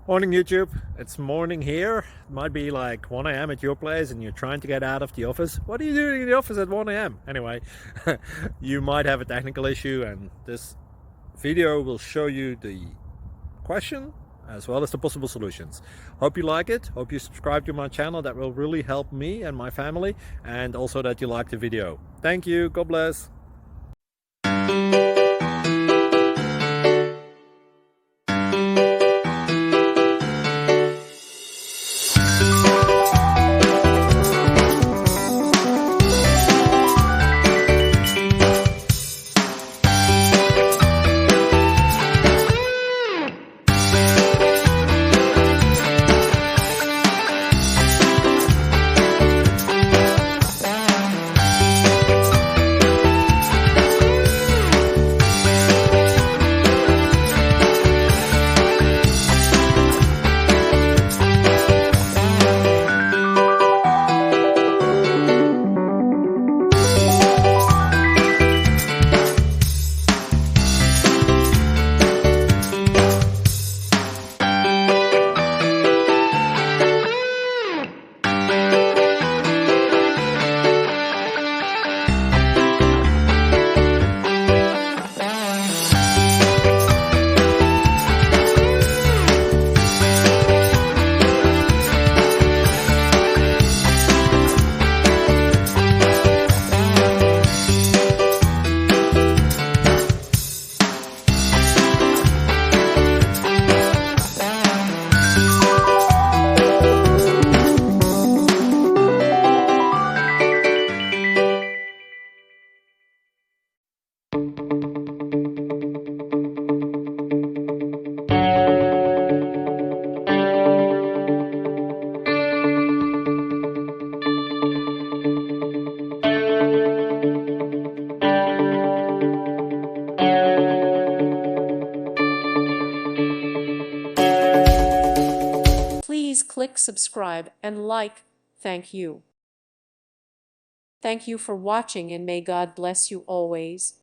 Morning YouTube, it's morning here. It might be like 1 a.m. at your place and you're trying to get out of the office. What are you doing in the office at 1 a.m.? Anyway, you might have a technical issue and this video will show you the question as well as the possible solutions. Hope you like it, hope you subscribe to my channel. That will really help me and my family, and also that you like the video. Thank you, God bless. Please click subscribe and like. Thank you. Thank you for watching and may God bless you always.